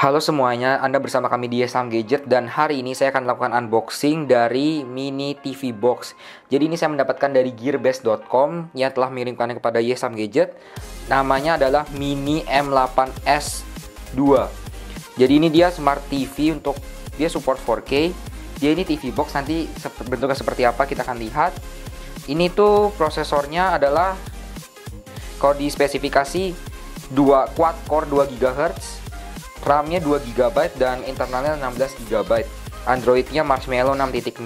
Halo semuanya, Anda bersama kami di Yesam Gadget dan hari ini saya akan melakukan unboxing dari mini TV box. Jadi ini saya mendapatkan dari gearbest.com yang telah mengirimkannya kepada Yesam Gadget. Namanya adalah Mini M8S 2. Jadi ini dia smart TV untuk dia support 4K. Dia ini TV box, nanti bentuknya seperti apa kita akan lihat. Ini tuh prosesornya adalah kalau di spesifikasi 2 quad core 2 GHz. RAM-nya 2 GB dan internalnya 16 GB. Android-nya Marshmallow 6.0.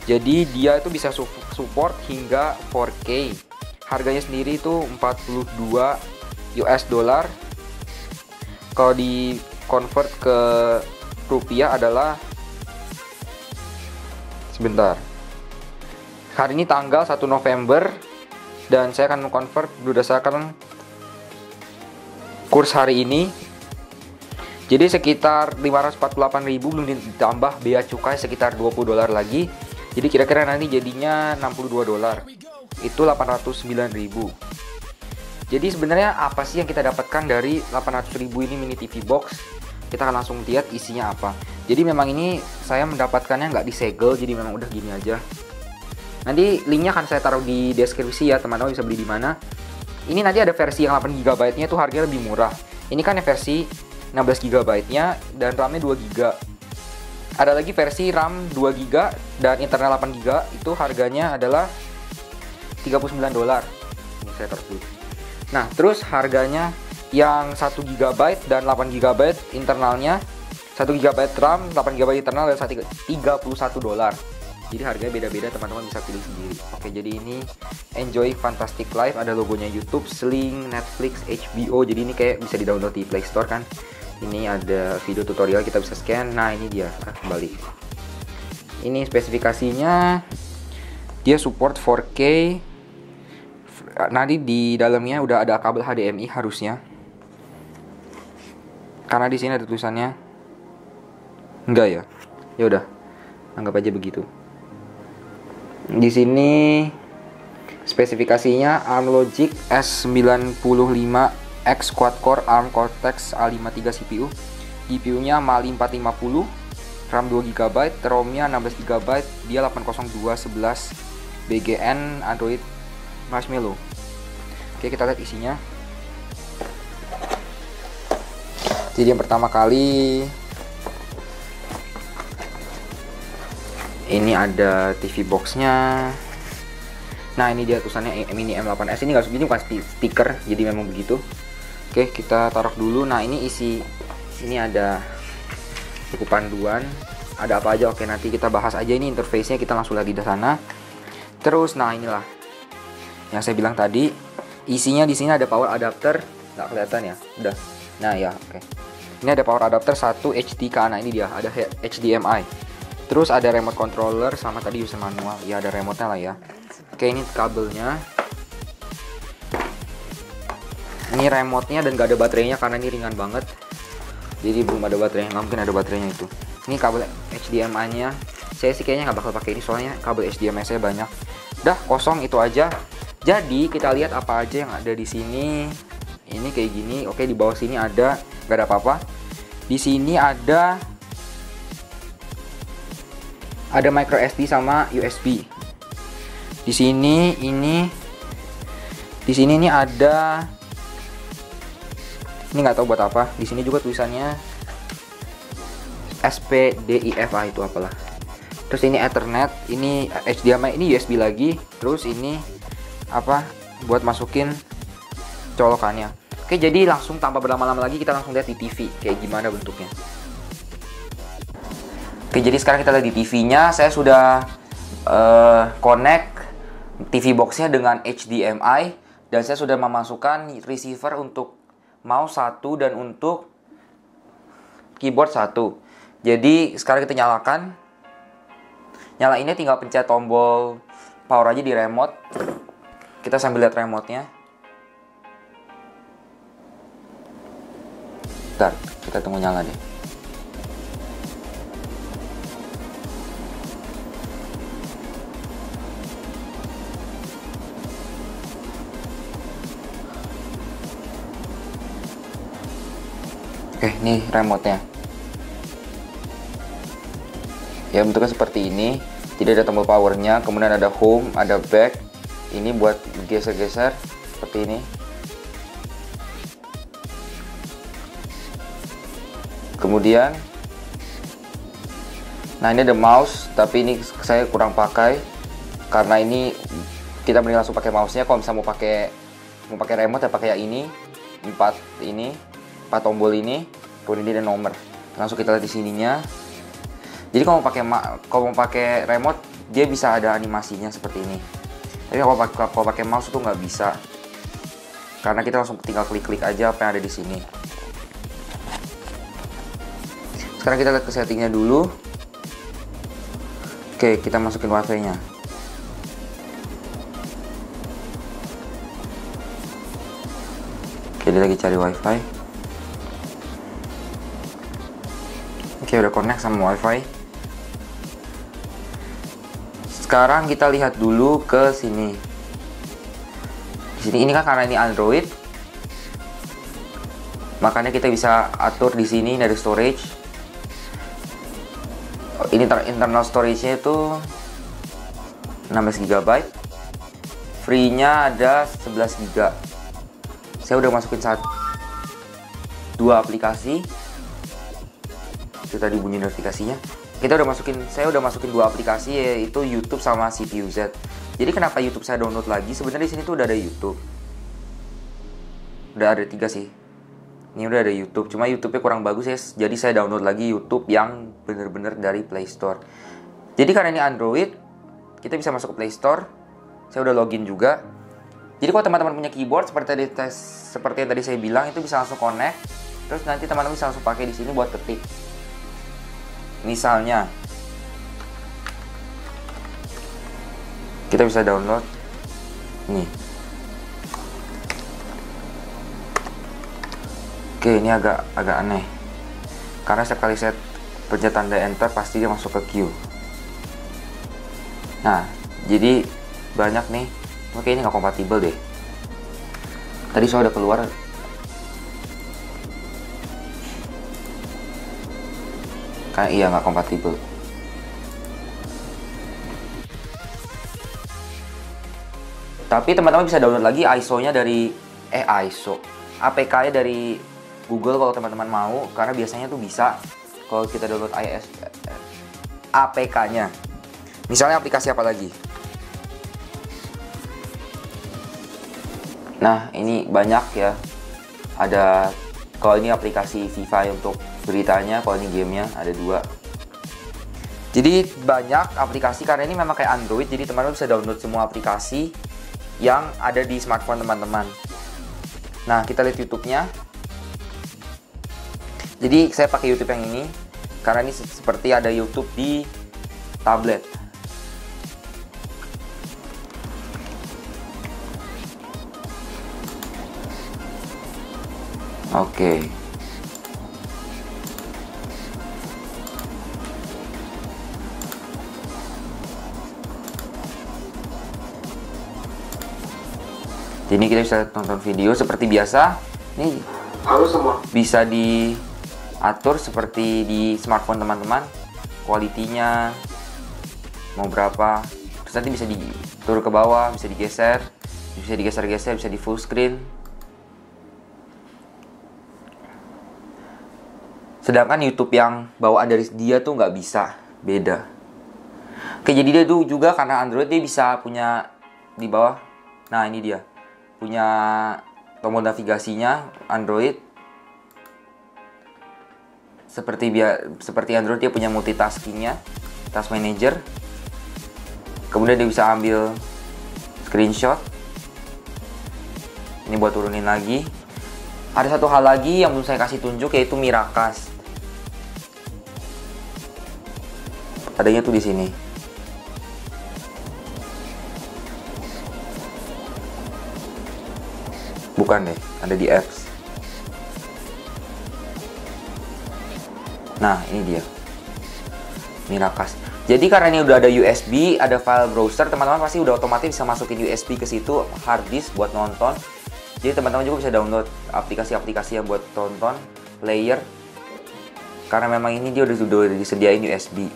Jadi dia itu bisa support hingga 4K. Harganya sendiri itu 42 US dollar. Kalau di convert ke rupiah adalah sebentar. Hari ini tanggal 1 November dan saya akan convert berdasarkan kurs hari ini. Jadi sekitar 548.000 belum ditambah bea cukai sekitar 20 dolar lagi. Jadi kira-kira nanti jadinya 62 dolar. Itu 809.000. Jadi sebenarnya apa sih yang kita dapatkan dari 800.000 ini mini TV box? Kita akan langsung lihat isinya apa. Jadi memang ini saya mendapatkannya nggak disegel, jadi memang udah gini aja. Nanti linknya akan saya taruh di deskripsi ya, teman-teman bisa beli di mana. Ini nanti ada versi yang 8 GB nya itu harganya lebih murah. Ini kan yang versi 16 GB nya dan RAM-nya 2 GB. Ada lagi versi RAM 2 GB dan internal 8 GB, itu harganya adalah 39 dolar. Ini saya taruh dulu. Nah, terus harganya yang 1 GB dan 8 GB internalnya, 1 GB RAM, 8 GB internal dan 31 dolar. Jadi harganya beda-beda, teman-teman bisa pilih sendiri. Oke, jadi ini Enjoy Fantastic Life, ada logonya YouTube, Sling, Netflix, HBO. Jadi ini kayak bisa di-download di Play Store kan. Ini ada video tutorial, kita bisa scan. Nah, ini dia. Kembali. Ini spesifikasinya. Dia support 4K. Nanti di dalamnya udah ada kabel HDMI harusnya. Karena di sini ada tulisannya. Enggak ya? Ya udah. Anggap aja begitu. Di sini spesifikasinya ARMLogic S95X quad core ARM Cortex A53 CPU. GPU-nya Mali 450, RAM 2 GB, ROM-nya 16 GB, dia 80211 BGN, Android Marshmallow. Oke, kita lihat isinya. Jadi yang pertama kali ini ada TV box-nya. Nah, ini dia tulisannya Mini M8S. Ini nggak, ini bukan stiker, jadi memang begitu. Oke, kita taruh dulu. Nah, ini ini ada buku panduan. Ada apa aja? Oke, nanti kita bahas aja ini interface-nya, kita langsung lihat di sana. Terus, nah inilah yang saya bilang tadi. Isinya di sini ada power adapter. Nggak kelihatan ya? Udah. Nah, ya, oke. Ini ada power adapter 1 HDK. Nah, ini dia, ada HDMI. Terus ada remote controller sama tadi user manual. Ya, ada remote-nya lah ya. Oke, ini kabelnya. Ini remote-nya dan gak ada baterainya karena ini ringan banget. Jadi belum ada baterainya, nggak mungkin ada baterainya itu. Ini kabel HDMI-nya. Saya sih kayaknya nggak bakal pakai ini soalnya kabel HDMI saya banyak. Udah kosong itu aja. Jadi kita lihat apa aja yang ada di sini. Ini kayak gini. Oke, di bawah sini ada, nggak ada apa-apa. Di sini ada micro SD sama USB. Di sini ini ada, ini nggak tahu buat apa. Di sini juga tulisannya SPDIFA, itu apalah. Terus ini Ethernet, ini HDMI, ini USB lagi. Terus ini apa? Buat masukin colokannya. Oke, jadi langsung tanpa berlama-lama lagi kita langsung lihat di TV kayak gimana bentuknya. Oke, jadi sekarang kita lihat di TV-nya. Saya sudah connect TV box-nya dengan HDMI dan saya sudah memasukkan receiver untuk mouse 1 dan untuk keyboard 1. Jadi sekarang kita nyalakan. Nyalainnya tinggal pencet tombol power aja di remote. Kita sambil lihat remote-nya. Bentar, kita tunggu nyala deh. Oke, Oke, ini remote-nya. Ya, bentuknya seperti ini. Jadi ada tombol powernya, kemudian ada home, ada back. Ini buat geser-geser seperti ini. Kemudian, nah ini ada mouse, tapi ini saya kurang pakai karena ini kita mending langsung pakai mouse-nya. Kalau misalnya mau pakai remote ya pakai yang ini, 4 tombol ini, kemudian ini ada nomor. Langsung kita lihat di sininya. Jadi kalau mau pakai remote dia bisa ada animasinya seperti ini. Tapi kalau pakai mouse itu nggak bisa, karena kita langsung tinggal klik-klik aja apa yang ada di sini. Sekarang kita lihat ke settingnya dulu. Oke, kita masukin wifi-nya. Oke, dia lagi cari wifi. Oke, udah connect sama wifi. Sekarang kita lihat dulu ke sini. Di sini ini kan karena ini Android, makanya kita bisa atur di sini dari storage. Ini internal storage-nya itu 16 GB. Free-nya ada 11 GB. Saya udah masukin 2 aplikasi. Itu tadi bunyi notifikasinya. Saya udah masukin 2 aplikasi, yaitu YouTube sama CPU Z. Jadi kenapa YouTube saya download lagi? Sebenarnya di sini tuh udah ada YouTube. Udah ada 3 sih. Ini udah ada YouTube, cuma YouTube-nya kurang bagus ya. Jadi saya download lagi YouTube yang bener-bener dari Play Store. Jadi karena ini Android, kita bisa masuk ke Play Store. Saya udah login juga. Jadi kalau teman-teman punya keyboard seperti yang tadi saya bilang, itu bisa langsung connect. Terus nanti teman-teman bisa langsung pakai di sini buat ketik. Misalnya, kita bisa download nih. Oke, ini agak aneh karena setiap kali saya pencet tanda enter pasti dia masuk ke queue. Nah, jadi banyak nih. Oke, ini nggak kompatibel deh. Tadi saya udah keluar. Kayak iya nggak kompatibel. Tapi teman-teman bisa download lagi ISO-nya dari APK-nya dari Google kalau teman-teman mau, karena biasanya tuh bisa kalau kita download APK-nya. Misalnya aplikasi apa lagi? Nah, ini banyak ya. Ada, kalau ini aplikasi FIFA untuk beritanya, kalau ini gamenya ada 2. Jadi banyak aplikasi, karena ini memang kayak Android, jadi teman-teman bisa download semua aplikasi yang ada di smartphone teman-teman. Nah, kita lihat YouTube-nya. Jadi saya pakai YouTube yang ini karena ini seperti ada YouTube di tablet. Oke. Jadi kita bisa tonton video seperti biasa. Ini halo semua. Bisa diatur seperti di smartphone teman-teman. Kualitinya mau berapa. Terus nanti bisa diturun ke bawah, bisa digeser, bisa di full screen. Sedangkan YouTube yang bawaan dari dia tuh nggak bisa, beda. Oke, jadi dia tuh juga karena Android dia bisa punya di bawah. Nah, ini dia. Punya tombol navigasinya Android. Seperti Android dia punya multitaskingnya, task manager. Kemudian dia bisa ambil screenshot. Ini buat turunin lagi. Ada satu hal lagi yang belum saya kasih tunjuk, yaitu Miracast. Adanya tuh di sini. Bukan deh, ada di apps. Nah, ini dia. Miracast. Jadi karena ini udah ada USB, ada file browser, teman-teman pasti udah otomatis bisa masukin USB ke situ, hard disk buat nonton. Jadi teman-teman juga bisa download aplikasi-aplikasi yang buat tonton, player. Karena memang ini dia udah disediain USB.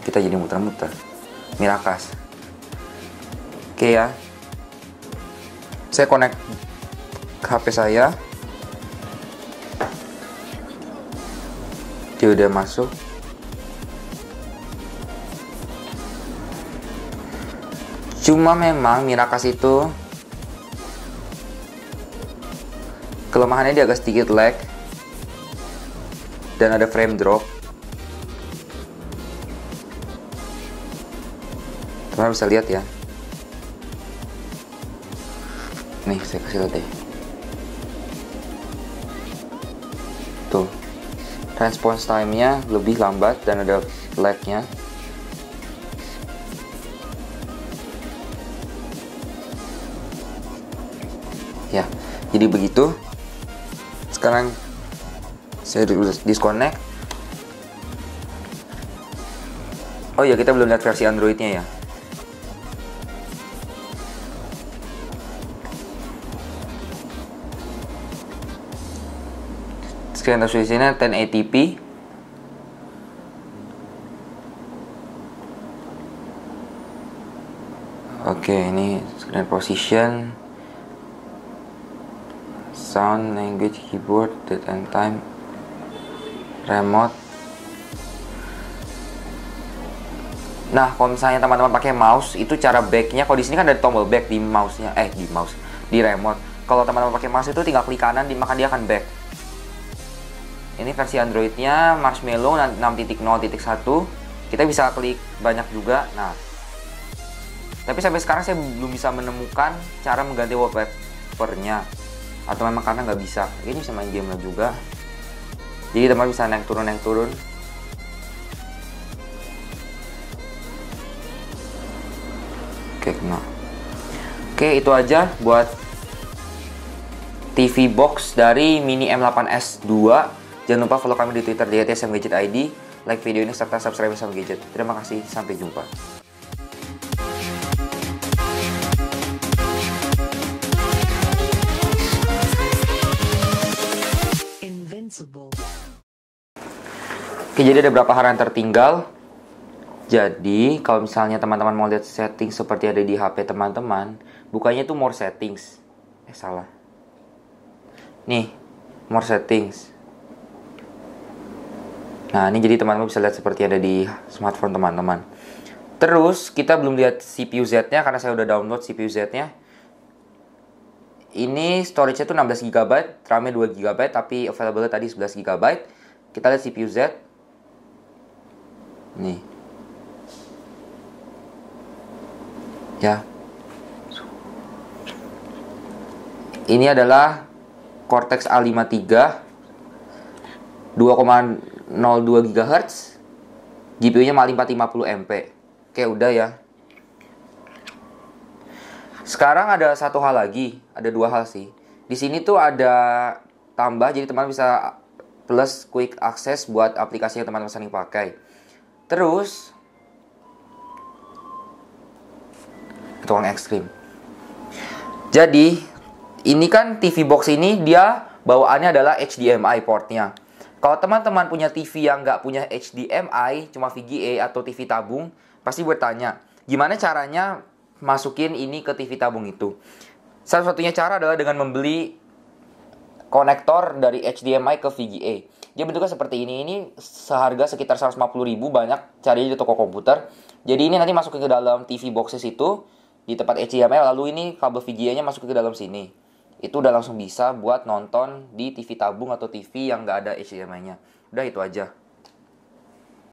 Kita jadi muter-muter. Miracast. Oke ya. Saya connect ke HP saya. Dia udah masuk. Cuma memang Miracast itu kelemahannya dia agak sedikit lag dan ada frame drop. Teman bisa lihat ya. Nih saya kasih lihat deh. Tuh, response time-nya lebih lambat dan ada lag-nya. Ya, jadi begitu. Sekarang saya disconnect. Oh ya, kita belum lihat versi Android-nya ya. Screen resolution-nya 1080p. Oke, ini screen position, sound, language, keyboard, date and time, remote. Nah, kalau misalnya teman-teman pakai mouse, itu cara backnya. Kalau di sini kan ada tombol back di mouse-nya, di remote. Kalau teman-teman pakai mouse itu tinggal klik kanan, maka dia akan back. Ini versi Android-nya Marshmallow 6.0.1. Kita bisa klik banyak juga. Nah, tapi sampai sekarang saya belum bisa menemukan cara mengganti wallpaper-nya. Atau memang karena nggak bisa. Ini bisa main game juga. Jadi teman bisa naik turun. Oke, itu aja buat TV box dari Mini M8S 2. Jangan lupa follow kami di Twitter di @smgadgetid, like video ini serta subscribe Sam Gadget. Terima kasih, sampai jumpa. Oke, jadi ada beberapa hal yang tertinggal. Jadi, kalau misalnya teman-teman mau lihat setting seperti ada di HP teman-teman, bukannya itu more settings. Salah. Nih, more settings. Nah, ini jadi teman-teman bisa lihat seperti ada di smartphone teman-teman. Terus, kita belum lihat CPU Z-nya karena saya udah download CPU Z-nya. Ini storage-nya tuh 16GB, RAM-nya 2GB, tapi available tadi 11GB. Kita lihat CPU Z. Nih. Ya. Ini adalah Cortex A53 2,02 GHz. GPU-nya Mali 450MP. Oke, udah ya. Sekarang ada satu hal lagi, ada dua hal sih. Di sini tuh ada tambah, jadi teman-teman bisa plus quick access buat aplikasi yang teman-teman sering pakai. Terus tuang ekstrim. Jadi ini kan TV box ini dia bawaannya adalah HDMI portnya. Kalau teman-teman punya TV yang nggak punya HDMI, cuma VGA atau TV tabung, pasti bertanya, gimana caranya masukin ini ke TV tabung itu? Satu-satunya cara adalah dengan membeli konektor dari HDMI ke VGA. Dia bentuknya seperti ini. Ini seharga sekitar 150.000, banyak carinya di toko komputer. Jadi ini nanti masukin ke dalam TV boxes itu di tempat HDMI, lalu ini kabel VGA-nya masukin ke dalam sini. Itu udah langsung bisa buat nonton di TV tabung atau TV yang nggak ada HDMI-nya. Udah itu aja.